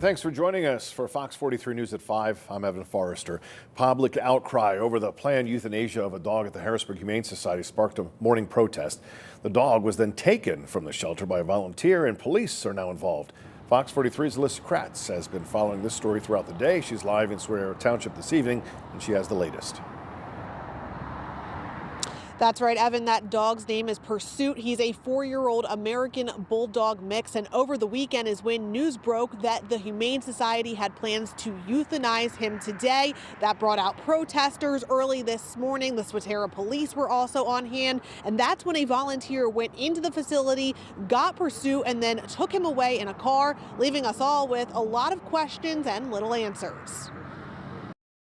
Thanks for joining us for Fox 43 News at 5. I'm Evan Forrester. Public outcry over the planned euthanasia of a dog at the Harrisburg Humane Society sparked a morning protest. The dog was then taken from the shelter by a volunteer, and police are now involved. Fox 43's Alyssa Kratz has been following this story throughout the day. She's live in Swear Township this evening, and she has the latest. That's right, Evan. That dog's name is Pursuit. He's a 4-year-old American bulldog mix. And over the weekend is when news broke that the Humane Society had plans to euthanize him today. That brought out protesters early this morning. The Swatara police were also on hand. And that's when a volunteer went into the facility, got Pursuit, and then took him away in a car, leaving us all with a lot of questions and little answers.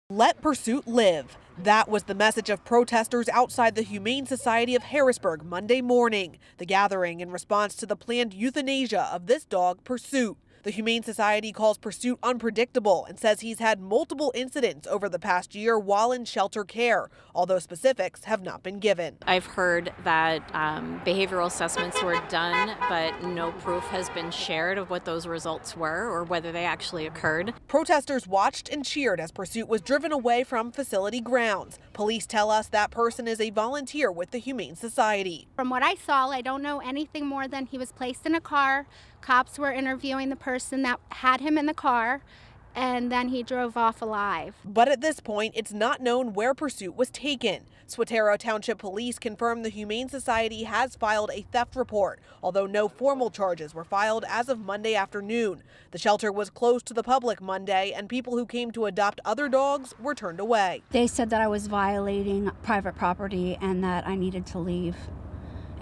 Let Pursuit live. That was the message of protesters outside the Humane Society of Harrisburg Monday morning. The gathering in response to the planned euthanasia of this dog, Pursuit. The Humane Society calls Pursuit unpredictable and says he's had multiple incidents over the past year while in shelter care, although specifics have not been given. I've heard that behavioral assessments were done, but no proof has been shared of what those results were or whether they actually occurred. Protesters watched and cheered as Pursuit was driven away from facility grounds. Police tell us that person is a volunteer with the Humane Society. From what I saw, I don't know anything more than he was placed in a car. Cops were interviewing the person that had him in the car, and then he drove off alive. But at this point, it's not known where Pursuit was taken. Swatara Township Police confirmed the Humane Society has filed a theft report, although no formal charges were filed as of Monday afternoon. The shelter was closed to the public Monday, and people who came to adopt other dogs were turned away. They said that I was violating private property and that I needed to leave,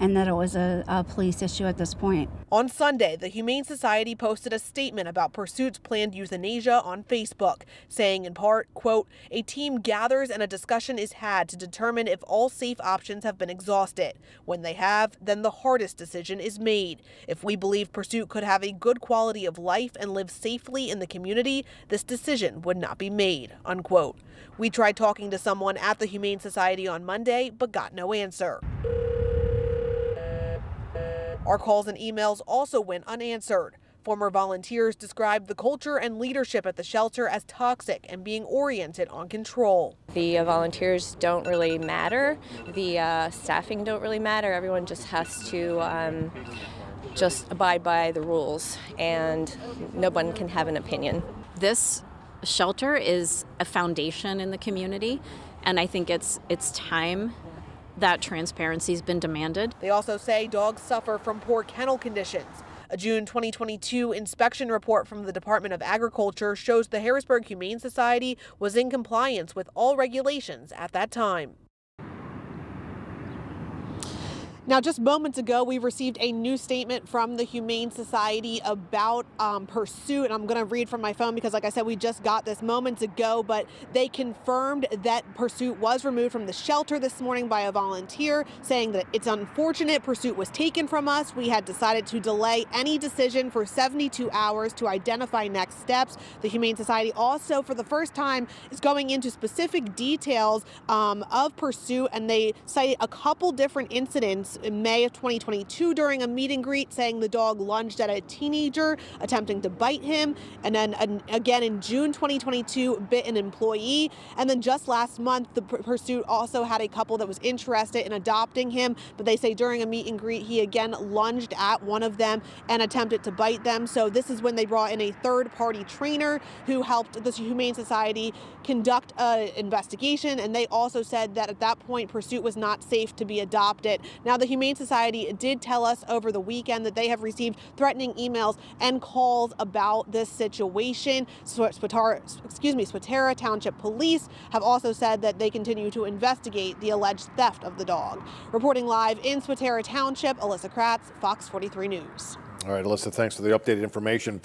and that it was a police issue at this point. On Sunday, the Humane Society posted a statement about Pursuit's planned euthanasia on Facebook, saying in part, quote, "A team gathers and a discussion is had to determine if all safe options have been exhausted. When they have, then the hardest decision is made. If we believe Pursuit could have a good quality of life and live safely in the community, this decision would not be made," unquote. We tried talking to someone at the Humane Society on Monday, but got no answer. Our calls and emails also went unanswered. Former volunteers described the culture and leadership at the shelter as toxic and being oriented on control. The volunteers don't really matter. The staffing don't really matter. Everyone just has to just abide by the rules, and no one can have an opinion. This shelter is a foundation in the community, and I think it's time that transparency has been demanded. They also say dogs suffer from poor kennel conditions. A June 2022 inspection report from the Department of Agriculture shows the Harrisburg Humane Society was in compliance with all regulations at that time. Now, just moments ago, we received a new statement from the Humane Society about Pursuit, and I'm going to read from my phone because, like I said, we just got this moments ago, but they confirmed that Pursuit was removed from the shelter this morning by a volunteer, saying that it's unfortunate Pursuit was taken from us. We had decided to delay any decision for 72 hours to identify next steps. The Humane Society also, for the first time, is going into specific details of Pursuit, and they cite a couple different incidents in May of 2022 during a meet and greet, saying the dog lunged at a teenager attempting to bite him, and then again in June 2022 bit an employee, and then just last month the Pursuit also had a couple that was interested in adopting him, but they say during a meet and greet he again lunged at one of them and attempted to bite them. So this is when they brought in a third-party trainer who helped the Humane Society conduct an investigation, and they also said that at that point Pursuit was not safe to be adopted. Now, the Humane Society did tell us over the weekend that they have received threatening emails and calls about this situation. Swatara Township Police have also said that they continue to investigate the alleged theft of the dog. Reporting live in Swatara Township, Alyssa Kratz, Fox 43 News. All right, Alyssa, thanks for the updated information.